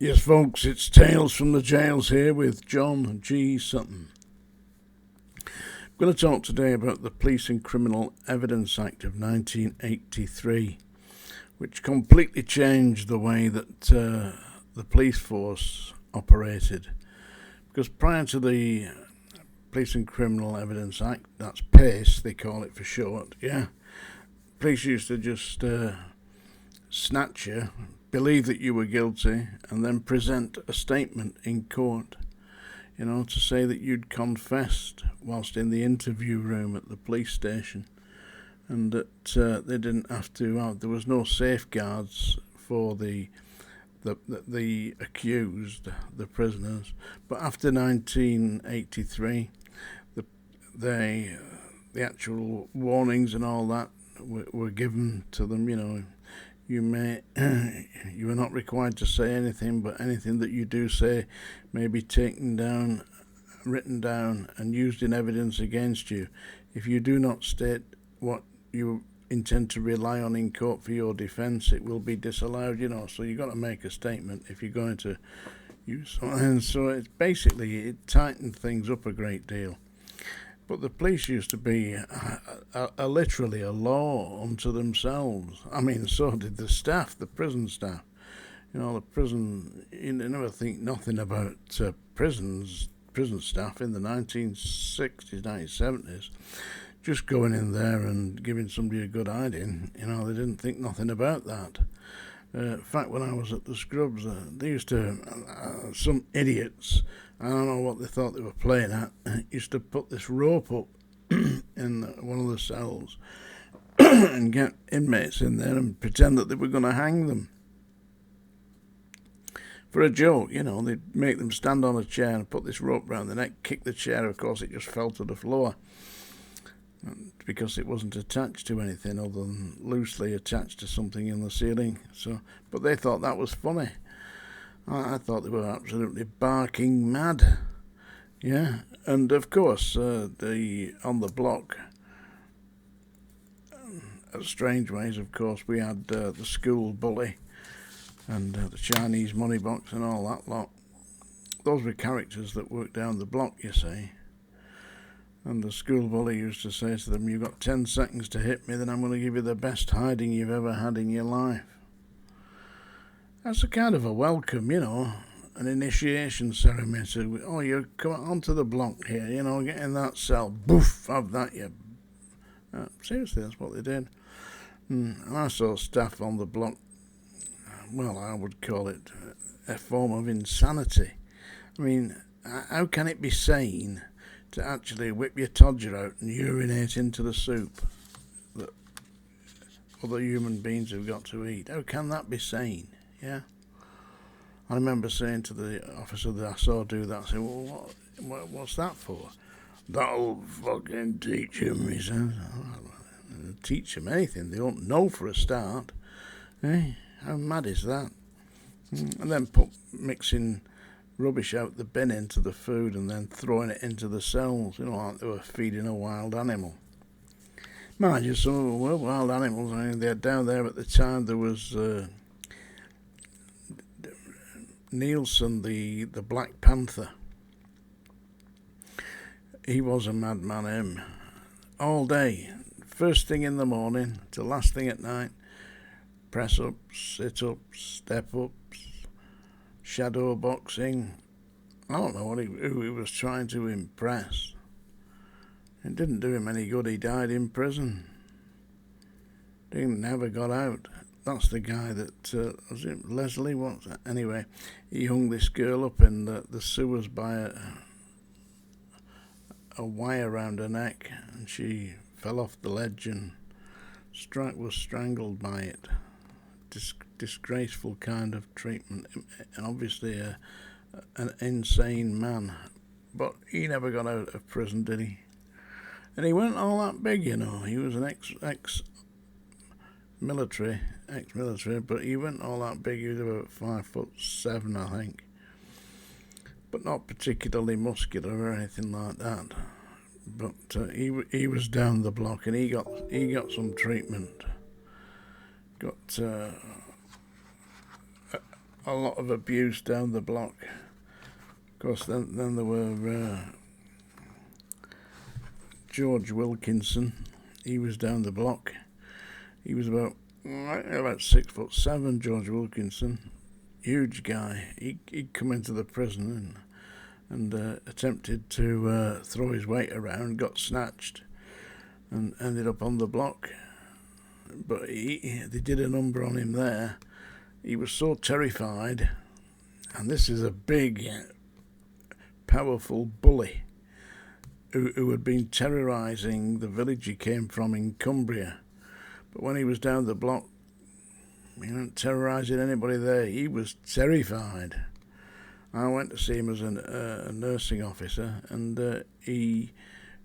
Yes, folks, it's Tales from the Jails here with John G. Sutton. I'm going to talk today about the Police and Criminal Evidence Act of 1983, which completely changed the way that the police force operated. Because prior to the Police and Criminal Evidence Act, that's PACE, they call it for short, police used to just snatch you, believe that you were guilty, and then present a statement in court, to say that you'd confessed whilst in the interview room at the police station, and that they didn't have to. There was no safeguards for the accused, the prisoners. But after 1983, the actual warnings and all that were given to them. You are not required to say anything, but anything that you do say may be taken down, written down, and used in evidence against you. If you do not state what you intend to rely on in court for your defence, it will be disallowed. So you've got to make a statement if you're going to use something. And so it tightened things up a great deal. But the police used to be literally a law unto themselves. So did the staff, the prison staff. The prison, you never think nothing about prison staff in the 1960s, 1970s. Just going in there and giving somebody a good hiding, they didn't think nothing about that. In fact, when I was at the Scrubs, they used to, some idiots, I don't know what they thought they were playing at, used to put this rope up in one of the cells and get inmates in there and pretend that they were going to hang them. For a joke, they'd make them stand on a chair and put this rope round their neck, kick the chair, of course it just fell to the floor, because it wasn't attached to anything other than loosely attached to something in the ceiling. But they thought that was funny. I thought they were absolutely barking mad. And of course, on the block, strange ways, of course, we had the school bully and the Chinese money box and all that lot. Those were characters that worked down the block, you see. And the school bully used to say to them, "You've got 10 seconds to hit me, then I'm going to give you the best hiding you've ever had in your life." That's a kind of a welcome, an initiation ceremony. You come onto the block here, get in that cell, boof, have that, you. Seriously, that's what they did. And I saw staff on the block, I would call it a form of insanity. How can it be sane to actually whip your todger out and urinate into the soup that other human beings have got to eat? How can that be sane? I remember saying to the officer that I saw do that, I said, "Well, what's that for?" "That'll fucking teach him," he says. Teach him anything? They don't know for a start. How mad is that? And then mixing rubbish out the bin into the food and then throwing it into the cells, like they were feeding a wild animal. Mind you, some of them were wild animals. They're down there at the time. There was Nielsen, the Black Panther. He was a madman, him. All day, first thing in the morning to last thing at night. Press ups, sit ups, step ups, shadow boxing. I don't know who he was trying to impress. It didn't do him any good. He died in prison. He never got out. That's the guy that, was it Leslie? Anyway, he hung this girl up in the sewers by a wire around her neck, and she fell off the ledge and was strangled by it. Disgraceful kind of treatment, and obviously an insane man. But he never got out of prison, did he? And he weren't all that big, He was an ex-military, but he wasn't all that big. He was about 5'7", I think. But not particularly muscular or anything like that. But he was down the block, and he got some treatment. Got a lot of abuse down the block. Of course, then there were George Wilkinson. He was down the block. He was about 6'7", George Wilkinson. Huge guy. He'd come into the prison and attempted to throw his weight around, got snatched, and ended up on the block. But they did a number on him there. He was so terrified, and this is a big, powerful bully who had been terrorising the village he came from in Cumbria. But when he was down the block, he wasn't terrorising anybody there. He was terrified. I went to see him as a nursing officer, and he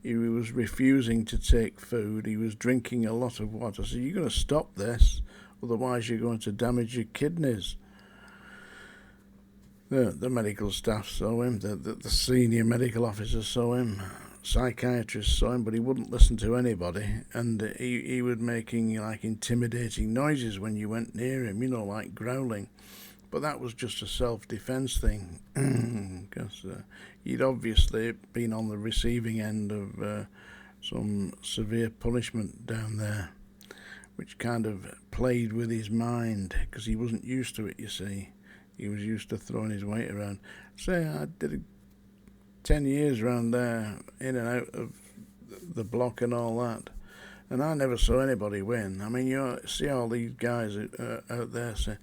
was refusing to take food. He was drinking a lot of water. I said, "You're going to stop this, otherwise you're going to damage your kidneys." The medical staff saw him, the senior medical officer saw him, psychiatrists saw him, but he wouldn't listen to anybody, and he was making like intimidating noises when you went near him, like growling. But that was just a self-defense thing, because he'd obviously been on the receiving end of some severe punishment down there, which kind of played with his mind, because he wasn't used to it, you see. He was used to throwing his weight around. Say, I did 10 years around there, in and out of the block and all that, and I never saw anybody win. I mean, you see all these guys out there say,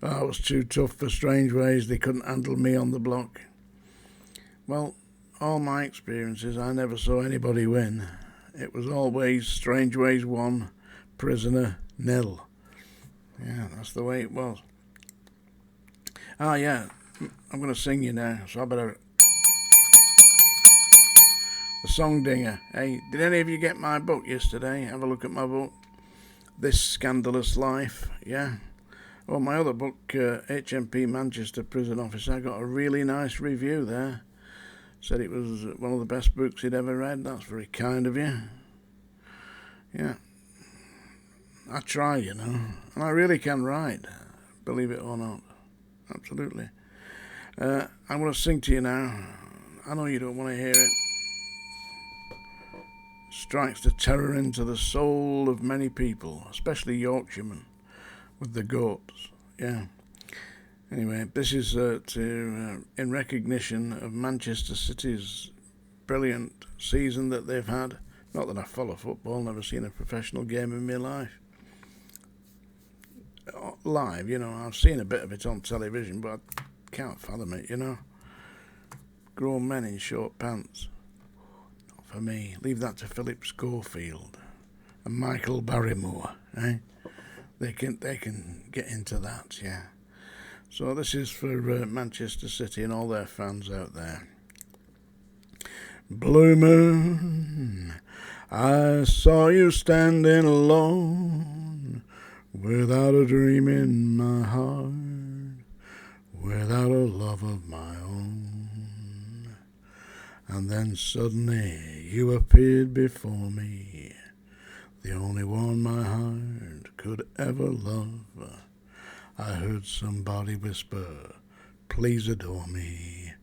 "Oh, I was too tough for Strangeways, they couldn't handle me on the block." Well, all my experiences, I never saw anybody win. It was always Strangeways 1, prisoner 0. Yeah, that's the way it was. Ah, yeah, I'm going to sing you now, so I better... The Song Dinger. Hey, did any of you get my book yesterday? Have a look at my book. This Scandalous Life, yeah? Well, my other book, HMP Manchester Prison Officer, I got a really nice review there. Said it was one of the best books he'd ever read. That's very kind of you. Yeah. I try, and I really can write, believe it or not. Absolutely. I'm going to sing to you now. I know you don't want to hear it. Strikes the terror into the soul of many people, especially Yorkshiremen, with the goats. Yeah. Anyway, this is in recognition of Manchester City's brilliant season that they've had. Not that I follow football, never seen a professional game in my life. Live, I've seen a bit of it on television, but I can't fathom it, Grown men in short pants. Not for me. Leave that to Philip Schofield and Michael Barrymore, eh? They can get into that, yeah. So this is for Manchester City and all their fans out there. Blue moon, I saw you standing alone, without a dream in my heart, without a love of my own. And then suddenly you appeared before me, the only one my heart could ever love. I heard somebody whisper, "Please adore me."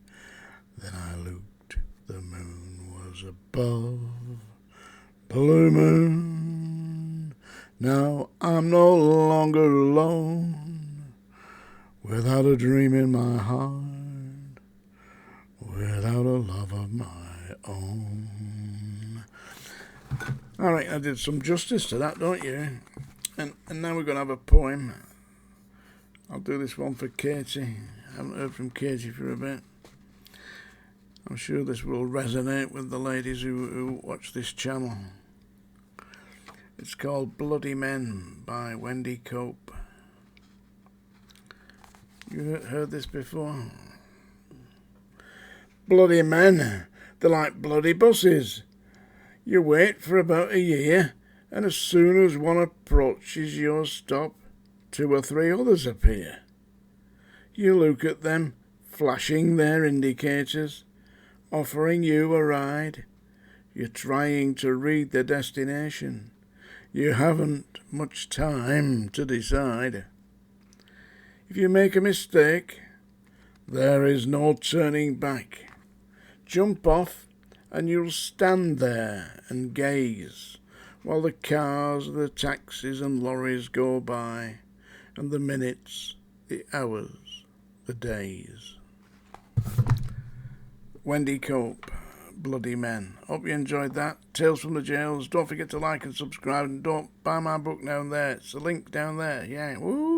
Then I looked, the moon was above. Blue moon, now I'm no longer alone, without a dream in my heart, without a love of my own. All right, I did some justice to that, don't you? And now we're going to have a poem. I'll do this one for Katie. I haven't heard from Katie for a bit. I'm sure this will resonate with the ladies who watch this channel. It's called Bloody Men by Wendy Cope. You heard this before? Bloody men, they're like bloody buses. You wait for about a year, and as soon as one approaches your stop, 2 or 3 others appear. You look at them, flashing their indicators, offering you a ride. You're trying to read the destination. You haven't much time to decide. If you make a mistake, there is no turning back. Jump off and you'll stand there and gaze while the cars, the taxis and lorries go by, and the minutes, the hours, the days. Wendy Cope, Bloody Men. Hope you enjoyed that. Tales from the Jails. Don't forget to like and subscribe, and don't buy my book down there. It's a link down there. Yeah, woo!